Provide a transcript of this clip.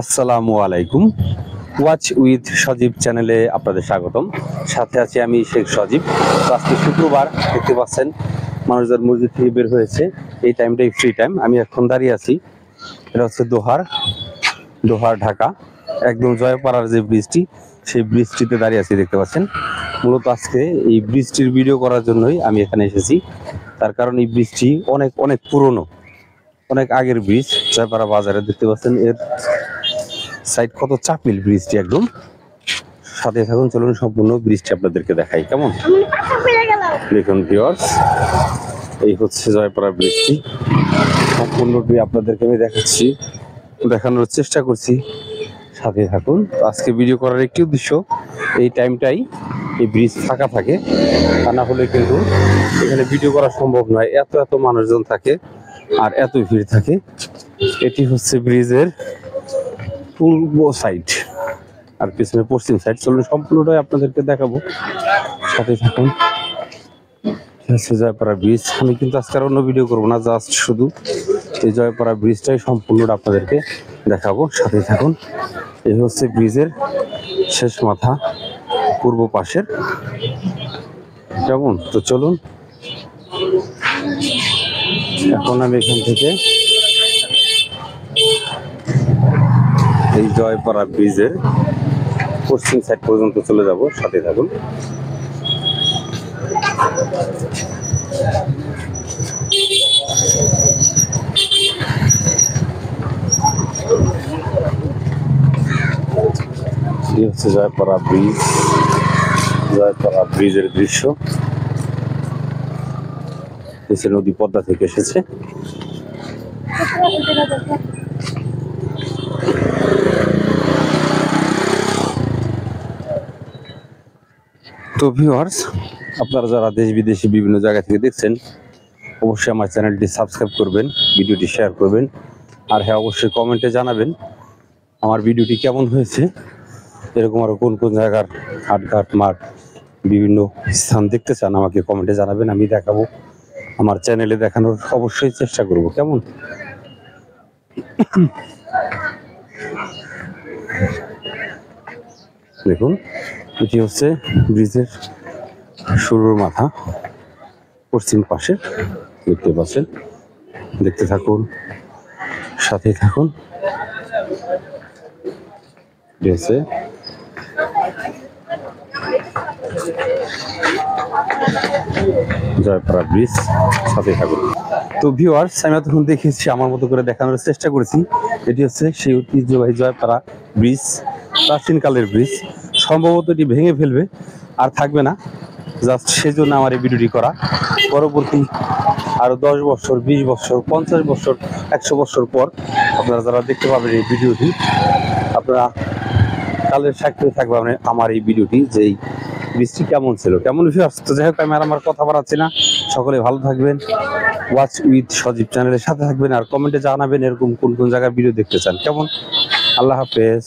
আসসালামু আলাইকুম। Watch with সজীব চ্যানেলে আপনাদের স্বাগতম। সাথে আছি আমি শেখ সজীব। আজকে শুক্রবার, দেখতে পাচ্ছেন মানুষজন মসজিদ থেকে বের হয়েছে। এই টাইমটাই ফ্রি টাইম। আমি এখন দাঁড়িয়ে আছি, এটা হচ্ছে দোহার ঢাকা, একদম জয়পাড়ার যে ব্রিজটি, সেই ব্রিজটিতে দাঁড়িয়ে আছি, দেখতে পাচ্ছেন। মূলত আজকে এই ব্রিজটির ভিডিও করার জন্যই আমি এখানে এসেছি। তার কারণ এই ব্রিজটি অনেক অনেক পুরনো, অনেক আগের ব্রিজ। জয়পাড়া বাজারে দেখতে পাচ্ছেন এর সাইড কত চাপিল ব্রিজটি একদম। সাথে থাকুন, চলুন সম্পূর্ণ ব্রিজটি আপনাদেরকে দেখাই। কেমন দেখুন ভিউয়ার্স, এই হচ্ছে জয়পাড়া ব্রিজটি। সম্পূর্ণটি আপনাদেরকে আমি দেখানোর চেষ্টা করছি। সাথে থাকুন। আজকে ভিডিও করার একটি উদ্দেশ্য, এই টাইমটাই এই ব্রিজ ফাঁকা থাকে, তা না হলে কিন্তু এখানে ভিডিও করা সম্ভব নয়। এত মানুষজন থাকে আর এত ভিড় থাকে। এটি হচ্ছে ব্রিজের পূর্ব সাইড আর পিছনে পশ্চিম সাইড। চলুন সম্পূর্ণটাই আপনাদেরকে দেখাবো, সাথে থাকুন। হচ্ছে জয়পাড়া ব্রিজ। আমি কিন্তু আজকে অন্য ভিডিও করবো না, জাস্ট শুধু এই জয়পাড়া ব্রিজটাই সম্পূর্ণটা আপনাদেরকে দেখাবো। সাথে থাকুন। এই হচ্ছে ব্রিজের শেষ মাথা, পূর্ব পাশের। কেমন? তো চলুন, এখন আমি এখান থেকে এই জয়পাড়া ব্রিজের পশ্চিম সাইড পর্যন্ত চলে যাব। সাথে থাকুন। এই হচ্ছে জয়পাড়া ব্রিজের দৃশ্য। এসে নদী পদ্মা থেকে এসেছে। তো ভিউয়ার্স, আপনারা যারা দেশ বিদেশে বিভিন্ন জায়গা থেকে দেখছেন, অবশ্যই আমার চ্যানেলটি সাবস্ক্রাইব করবেন, ভিডিওটি শেয়ার করবেন, আর হ্যাঁ, অবশ্যই কমেন্টে জানাবেন আমার ভিডিওটি কেমন হয়েছে। এরকম আরো কোন কোন জায়গার হাটঘাট মাঠ বিভিন্ন স্থান দেখতে চান, আমাকে কমেন্টে জানাবেন, আমি দেখাবো। আমার চ্যানেলে দেখানোর অবশ্যই চেষ্টা করব। কেমন? দেখুন, এটি হচ্ছে ব্রিজের শুরুর মাথা, পশ্চিম পাশে, দেখতে পাচ্ছেন। দেখতে থাকুন, সাথে থাকুন। জয়পাড়া ব্রিজ, সাথে থাকুন। তো ভিউয়ার্স, আমি এতক্ষণ দেখেছি, আমার মতো করে দেখানোর চেষ্টা করেছি। এটি হচ্ছে সেই ঐতিহ্যবাহী জয়পাড়া ব্রিজ, প্রাচীনকালের ব্রিজ। সম্ভবত এটি ভেঙে ফেলবে, আর থাকবে না। জাস্ট সেই জন্য আমার এই ভিডিওটি করা। পরবর্তী আরো 10 বছর, 20 বছর, 50 বছর, 100 বছর পর আপনারা যারা দেখতে পাবেন এই ভিডিওটি, আপনারা কালের সাক্ষী থাকবে আমার এই ভিডিওটি, যে এই বৃষ্টি কেমন ছিল, কেমন ভিউয়ার্স। তো যাই হোক, আমি আর আমার কথা বাড়াচ্ছি না। সকলে ভালো থাকবেন, ওয়াচ উইথ সজীব চ্যানেলের সাথে থাকবেন, আর কমেন্টে জানাবেন এরকম কোন কোন জায়গায় ভিডিও দেখতে চান। কেমন? আল্লাহ হাফেজ।